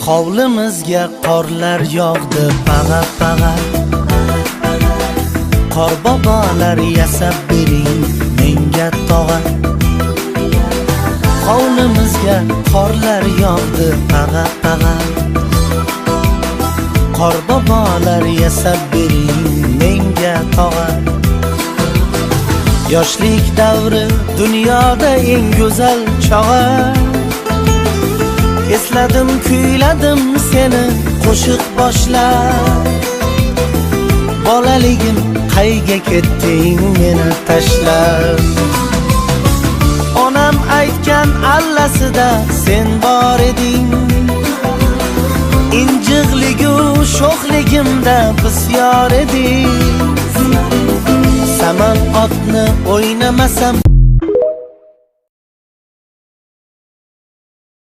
Hovlimizga qorlar yog'di pag'a-pag'a. Qor bobolar yasab bering menga tog'a. Hovlimizga qorlar yog'di pag'a-pag'a. Qor bobolar yasab bering menga tog'a. Yoshlik davri dunyoda eng go'zal chog'a. Esladim, kuyladim seni qo'shiq boshlab. Bolaligim qayga ketding meni tashlab. Onam aytgan allasida sen bor eding. Injiqligu sho'xligimda bisyor eding. Saman otni o'ynamasam